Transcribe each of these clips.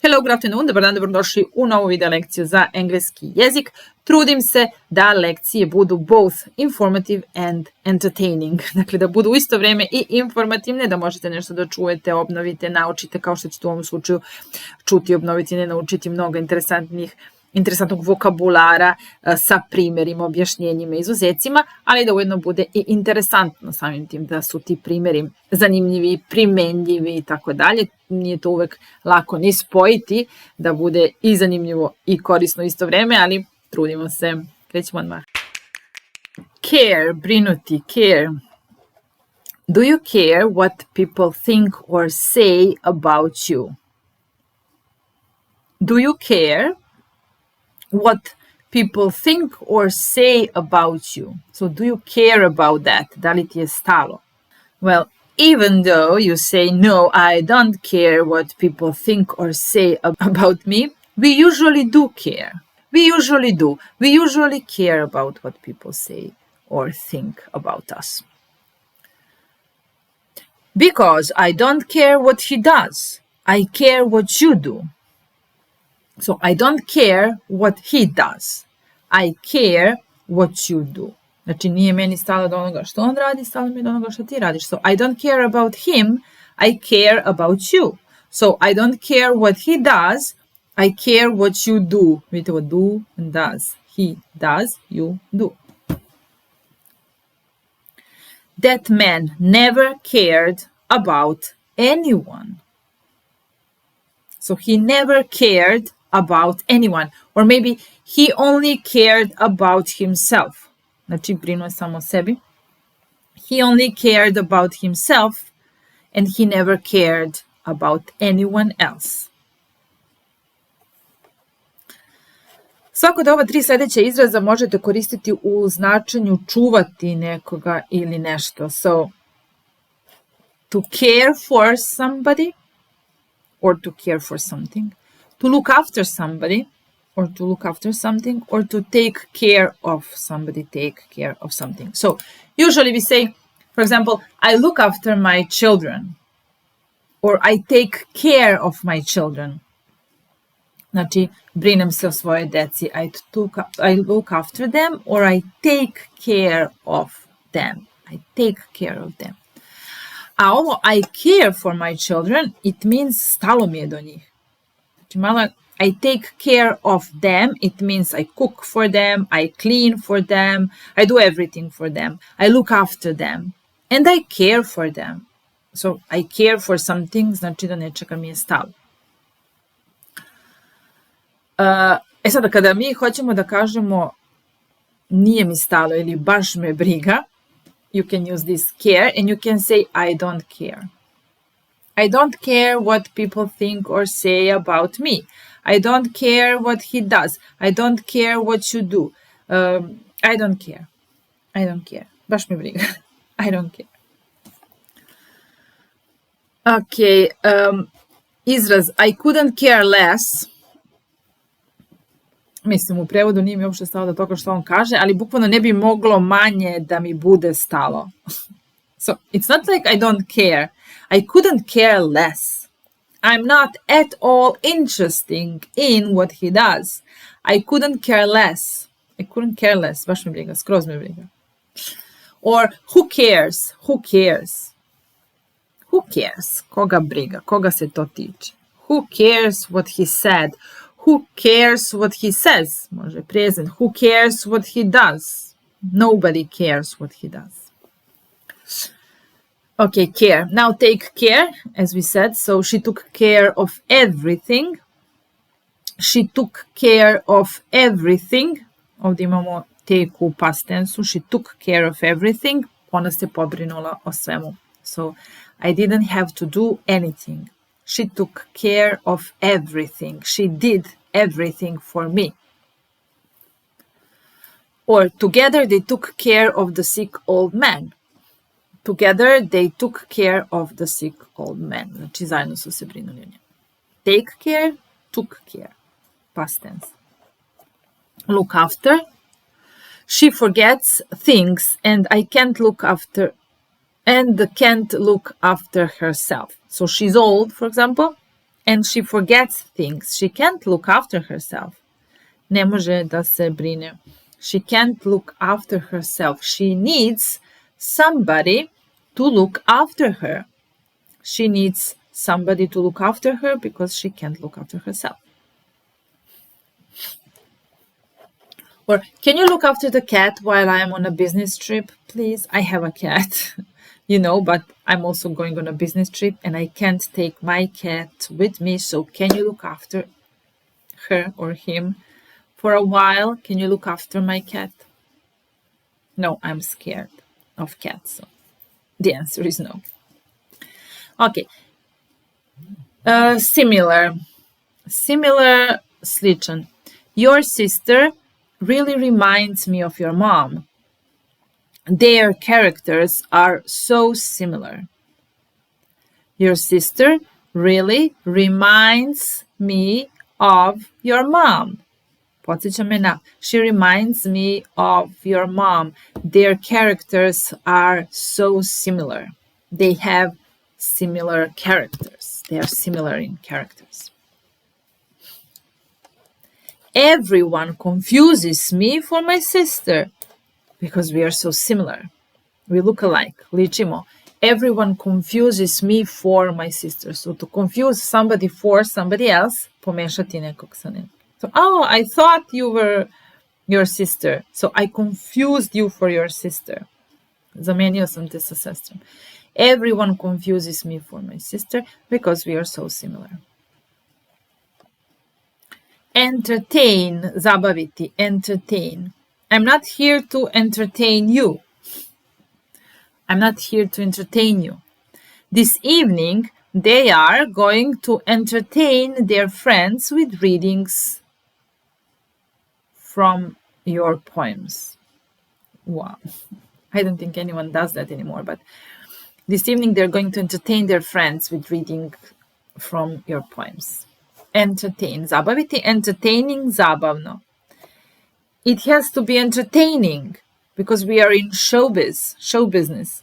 Hello, good afternoon, dobar dan, dobrodošli u novu video lekciju za engleski jezik. Trudim se da lekcije budu both informative and entertaining. Dakle, da budu u isto vrijeme i informativne, da možete nešto da čujete, obnovite, naučite, kao što ćete u ovom slučaju čuti, obnoviti, ne naučiti mnogo interesantnog vokabulara sa primjerima, objašnjenjima, izuzecima, ali da ujedno bude i interesantno samim tim da su ti primjeri zanimljivi, primenljivi i tako dalje. Nije to uvek lako ni spojiti da bude i zanimljivo i korisno isto vrijeme, ali trudimo se. Krećemo odmah. Care, brinuti, care. Do you care what people think or say about you? Do you care what people think or say about you? So do you care about that? Da li ti je stalo? Well, even though you say, no, I don't care what people think or say about me, we usually do care. We usually do. We usually care about what people say or think about us. Because I don't care what he does. I care what you do. So I don't care what he does. I care what you do. Znači nije meni stalo do onoga što on radi, stalo mi je do onoga što ti radiš. So I don't care about him, I care about you. So I don't care what he does, I care what you do. Vidite ovo do and does. He does, you do. That man never cared about anyone. So he never cared about anyone. Or maybe he only cared about himself. Znači, brinuo je samo o sebi. He only cared about himself and he never cared about anyone else. Svako od ova tri sljedeća izraza možete koristiti u značenju čuvati nekoga ili nešto. So, to care for somebody or to care for something. To look after somebody or to look after something, or to take care of somebody, take care of something. So usually we say, for example, I look after my children, or I take care of my children. Znači, brinem se o svojoj deci. I look after them, or I take care of them. I take care of them. A ovo I care for my children, it means stalo mi je do njih. Znači, malo I take care of them, it means I cook for them, I clean for them, I do everything for them, I look after them, and I care for them. So I care for something, znači da nečega mi je stalo. Sada kada mi hoćemo da kažemo nije mi stalo ili baš me briga, you can use this care and you can say I don't care. I don't care what people think or say about me. I don't care what he does. I don't care what you do. I don't care. I don't care. Baš me briga. I don't care. Okay. Izraz I couldn't care less. Mislim, u prevodu nije mi uopšte stalo do toga što on kaže, ali bukvalno ne bi moglo manje da mi bude stalo. So, it's not like I don't care. I couldn't care less. I'm not at all interested in what he does. I couldn't care less. I couldn't care less. Baš me briga, skroz me briga. Or who cares? Who cares? Who cares? Koga briga? Koga se to tiče? Who cares what he said? Who cares what he says? Može present. Who cares what he does? Nobody cares what he does. Okay, care. Now take care, as we said. So she took care of everything. She took care of everything. Ovdje imamo take u past tense. She took care of everything. Ona se pobrinula o svemu. So I didn't have to do anything. She took care of everything. She did everything for me. Or together they took care of the sick old man. Together they took care of the sick old man. Znači zajedno su se brinuli o njemu. Take care, took care. Past tense. Look after. She forgets things and can't look after herself. So she's old, for example, And she forgets things. She can't look after herself. Ne može da se brine. She can't look after herself. She needs somebody to look after her. She needs somebody to look after her because she can't look after herself. Or, can you look after the cat while I am on a business trip, please? I have a cat, but I'm also going on a business trip and I can't take my cat with me. So can you look after her or him for a while? Can you look after my cat? No, I'm scared of cats. So the answer is no. Okay. Similar, sličan. Your sister really reminds me of your mom. Their characters are so similar. Your sister really reminds me of your mom. Podsjeća me na. She reminds me of your mom. Their characters are so similar. They have similar characters. They are similar in characters. Everyone confuses me for my sister because we are so similar. We look alike. Ličimo. Everyone confuses me for my sister. So to confuse somebody for somebody else, pomešati nekog sa nekim. So, I thought you were your sister. So I confused you for your sister. Zamenio sam te sa sestrom. Everyone confuses me for my sister because we are so similar. Entertain, zabaviti, entertain. I'm not here to entertain you. I'm not here to entertain you. This evening, they are going to entertain their friends with readings from your poems. Wow. I don't think anyone does that anymore, but this evening they're going to entertain their friends with reading from your poems. Entertain. Zabaviti, entertaining, zabavno. It has to be entertaining because we are in show business.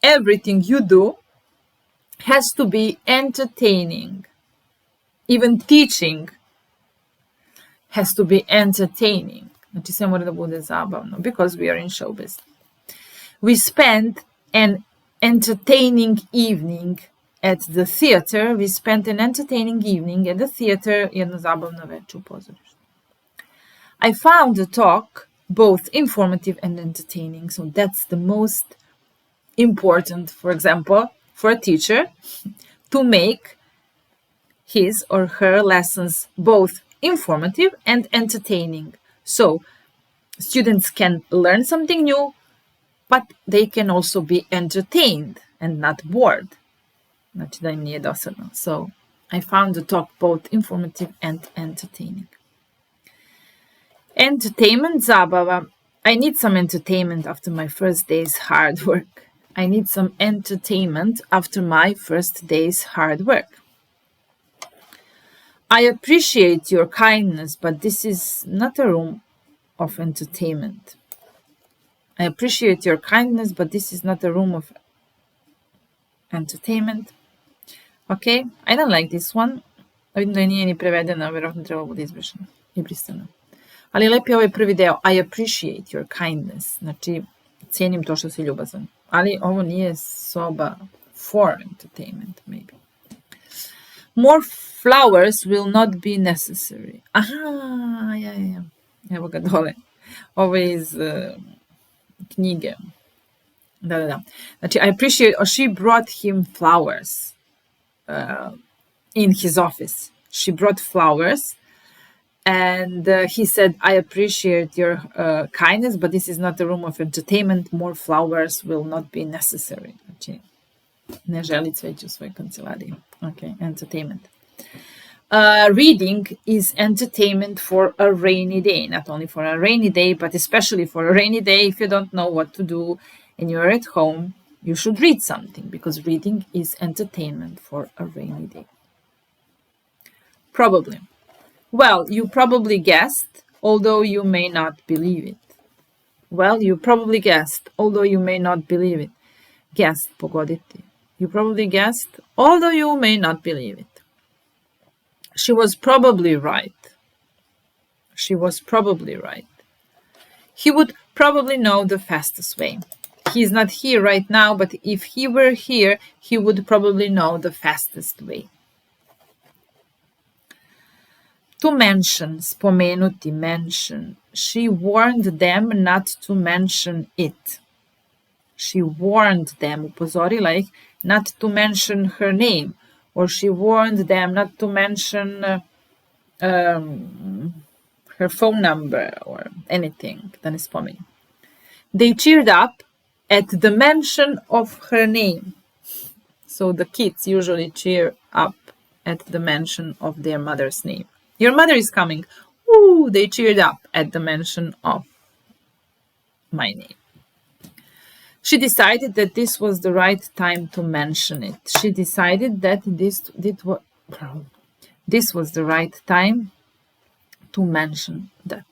Everything you do has to be entertaining. Even teaching has to be entertaining. Znači sve mora da bude zabavno because we are in show business. We spent an entertaining evening at the theater. We spent an entertaining evening at the theater. Jedno zabavno veče u pozorištu. I found the talk both informative and entertaining. So that's the most important, for example, for a teacher to make his or her lessons both informative and entertaining. So students can learn something new, but they can also be entertained and not bored. Znači da im nije dosadno. So I found the talk both informative and entertaining. Entertainment, zabava. I need some entertainment after my first day's hard work. I need some entertainment after my first day's hard work. I appreciate your kindness, but this is not a room of entertainment. I appreciate your kindness, but this is not a room of entertainment. Okay, I don't like this one. Vidim da nije ni prevedena, vjerojatno treba bude izbrišena i brisana. Ali lep je ovaj prvi deo. I appreciate your kindness. Znači, cijenim to što si ljubazan. Ali ovo nije soba for entertainment, maybe. More flowers will not be necessary. Aha, ja. Evo ga dole. Ovo je iz knjige. Da. Znači, I appreciate, or she brought him flowers in his office. She brought flowers. And he said, I appreciate your kindness, but this is not a room of entertainment. More flowers will not be necessary. Znači, ne želi cveće u svojoj kancelariji. Okay, entertainment. Reading is entertainment for a rainy day. Not only for a rainy day, but especially for a rainy day. If you don't know what to do and you're at home, you should read something because reading is entertainment for a rainy day. Probably. Well, you probably guessed, although you may not believe it. Well, you probably guessed, although you may not believe it. Guessed, pogoditi. You probably guessed, although you may not believe it. She was probably right. She was probably right. He would probably know the fastest way. He's not here right now, but if he were here, he would probably know the fastest way. To mention, spomenuti, mention. She warned them not to mention it. She warned them, upozorila ih, not to mention her name. Or she warned them not to mention her phone number or anything. Da ne spominju. They cheered up at the mention of her name. So the kids usually cheer up at the mention of their mother's name. Your mother is coming. Ooh, they cheered up at the mention of my name. She decided that this was the right time to mention it. She decided that this was the right time to mention that.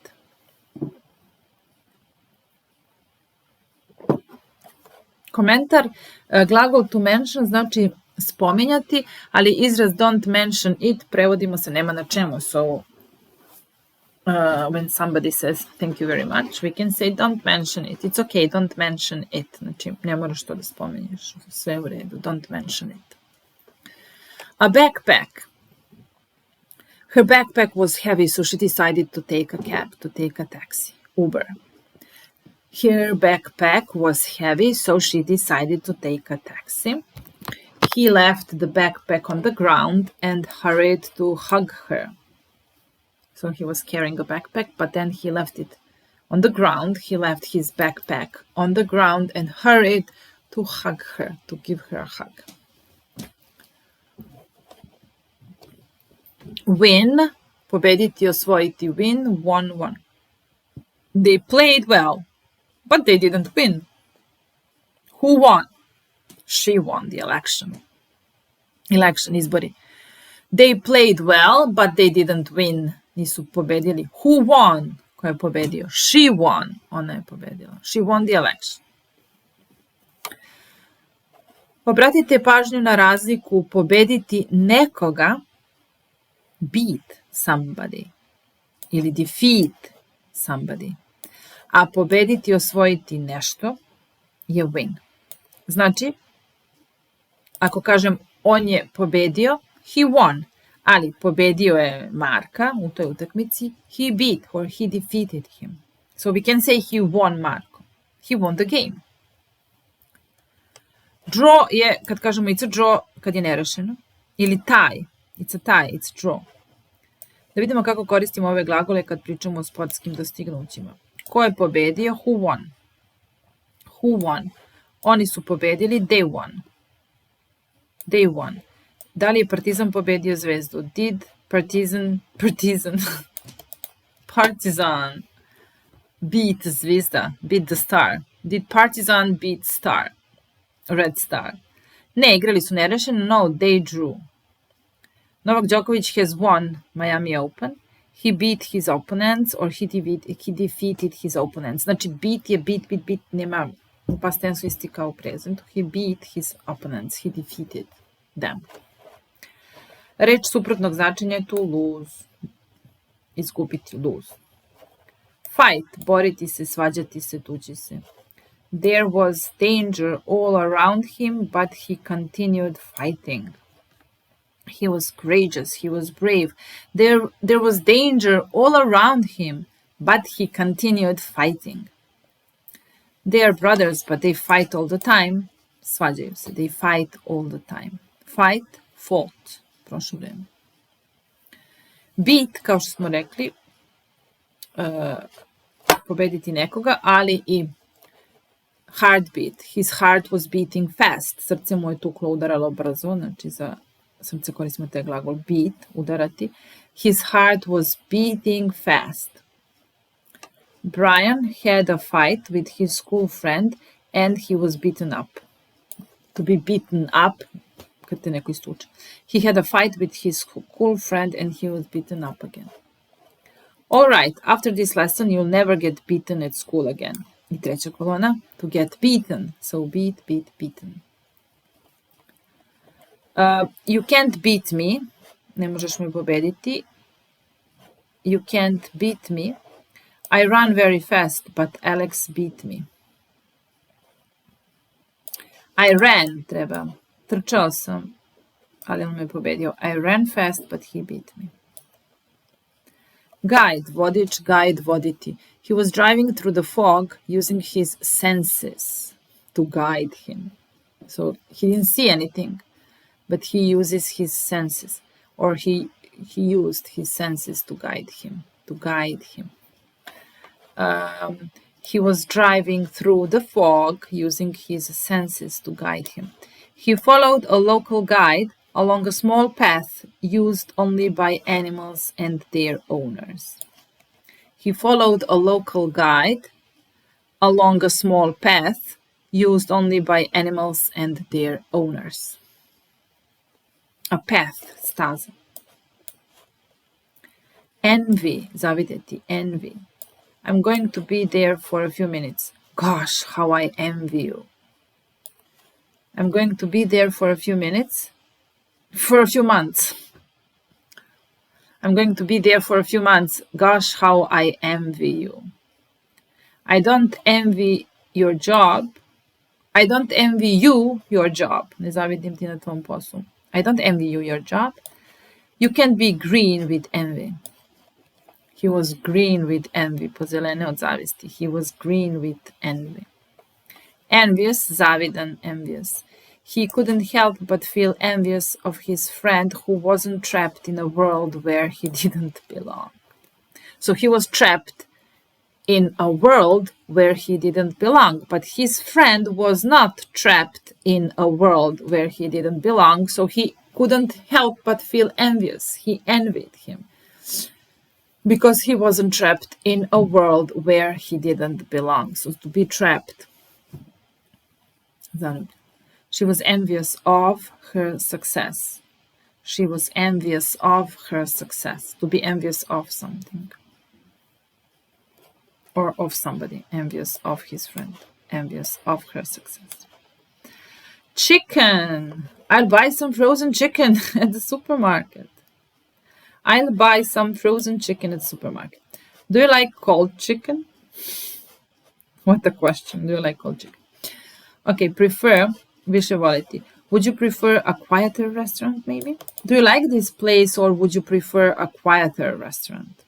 Komentar, glagol to mention znači spominjati, ali izraz don't mention it prevodimo se nema na čemu. So when somebody says thank you very much, we can say don't mention it. It's okay, don't mention it. Znači ne moraš to da spominješ. Sve u redu, don't mention it. A backpack. Her backpack was heavy, so she decided to take a cab, to take a taxi, Uber. Her backpack was heavy, so she decided to take a taxi. He left the backpack on the ground and hurried to hug her. So he was carrying a backpack, but then he left it on the ground. He left his backpack on the ground and hurried to hug her, to give her a hug. Win, pobediti, osvojiti, win, won. They played well, but they didn't win. Who won? She won the election. Izbori. They played well, but they didn't win. Nisu pobedili. Who won? Ko je pobedio? She won. Ona je pobedila. She won the election. Obratite pažnju na razliku pobediti nekoga, beat somebody, ili defeat somebody. A pobediti, osvojiti nešto je win. Znači, ako kažem on je pobedio, he won, ali pobedio je Marka u toj utakmici, he beat or he defeated him. So we can say he won Marko. He won the game. Draw je, kad kažemo it's a draw, kad je nerešeno. Ili tie, it's a tie, it's draw. Da vidimo kako koristimo ove glagole kad pričamo o sportskim dostignućima. Ko je pobedio? Who won? Who won? Oni su pobedili, they won. They won. Da li je Partizan pobedio Zvezdu? Did Partizan beat Zvezda, beat the Star? Did Partizan beat Star? Red Star. Ne, igrali su nerešeno. No, they drew. Novak Djokovic has won Miami Open. He beat his opponents or he defeated his opponents. Znači, beat je beat, nema u past tensu isti kao u prezentu. He beat his opponents. He defeated them. Reč suprotnog značenja je tu lose. Izgubiti, lose. Fight, boriti se, svađati se, tući se. There was danger all around him, but he continued fighting. He was courageous, he was brave. There was danger all around him, but he continued fighting. They are brothers, but they fight all the time. Svađaju se, they fight all the time. Fight, fought, prošlo vreme. Beat, kao što smo rekli, pobediti nekoga, ali i heartbeat. His heart was beating fast. Srce mu je tuklo, udaralo brzo, znači za srce koristimo taj glagol beat, udarati. His heart was beating fast. Brian had a fight with his school friend and he was beaten up. To be beaten up, kad te neko istuče. He had a fight with his school friend and he was beaten up again. All right, after this lesson you'll never get beaten at school again. I treća kolona, to get beaten. So beat, beaten. You can't beat me. Ne možeš me pobediti. You can't beat me. I run very fast, but Alex beat me. I ran, treba. Trčao sam, ali on me pobedio. I ran fast, but he beat me. Guide, vodič, guide, voditi. He was driving through the fog using his senses to guide him. So he didn't see anything, but he uses his senses, or he used his senses to guide him. He was driving through the fog using his senses to guide him. He followed a local guide along a small path used only by animals and their owners. He followed a local guide along a small path used only by animals and their owners. A path, staza. Envy, zavideti, envy. I'm going to be there for a few minutes. Gosh, how I envy you. I'm going to be there for a few minutes. For a few months. I'm going to be there for a few months. Gosh, how I envy you. I don't envy your job. I don't envy you your job. Ne zavidim ti na tvom poslu. I don't envy you your job. You can be green with envy. He was green with envy. Pozelene od zavisti. He was green with envy. Envious, zavidan, envious. He couldn't help but feel envious of his friend who wasn't trapped in a world where he didn't belong. So he was trapped in a world where he didn't belong, but his friend was not trapped in a world where he didn't belong, so he couldn't help but feel envious. He envied him because he wasn't trapped in a world where he didn't belong. So to be trapped. She was envious of her success. She was envious of her success. To be envious of something. Or of somebody. Envious of his friend. Envious of her success. Chicken. I'll buy some frozen chicken at the supermarket. I'll buy some frozen chicken at the supermarket. Do you like cold chicken? What a question. Do you like cold chicken? Okay, prefer. Više voliti. Would you prefer a quieter restaurant, maybe? Do you like this place, or would you prefer a quieter restaurant?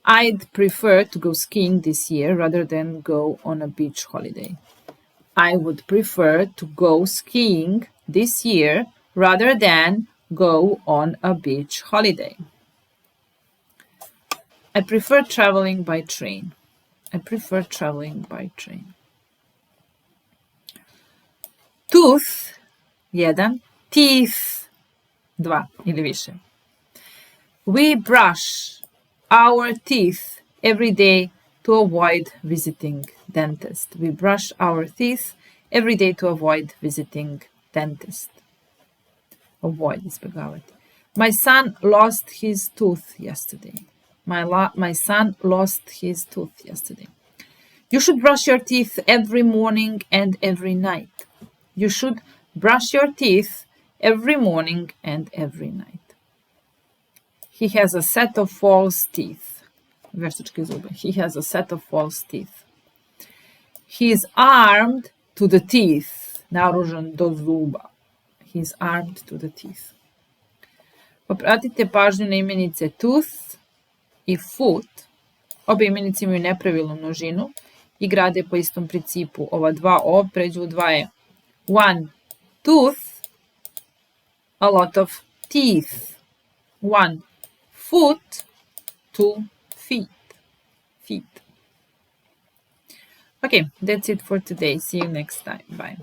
I'd prefer to go skiing this year rather than go on a beach holiday. I would prefer to go skiing this year rather than go on a beach holiday. I prefer traveling by train. I prefer traveling by train. Tooth, 1, teeth, 2 ili više. We brush our teeth every day to avoid visiting dentist. We brush our teeth every day to avoid visiting dentist. Avoid, izbjegavati. My son lost his tooth yesterday. My son lost his tooth yesterday. You should brush your teeth every morning and every night. You should brush your teeth every morning and every night. He has a set of false teeth. Veštačke zube. He has a set of false teeth. He is armed to the teeth. Naoružan do zuba. He is armed to the teeth. Popratite pažnju na imenice tooth i foot. Obe imenice imaju nepravilnu množinu i grade po istom principu. Ova 2 o pređu u 2 e. 1 tooth, a lot of teeth. 1 foot, 2 feet. Okay, that's it for today. See you next time. Bye.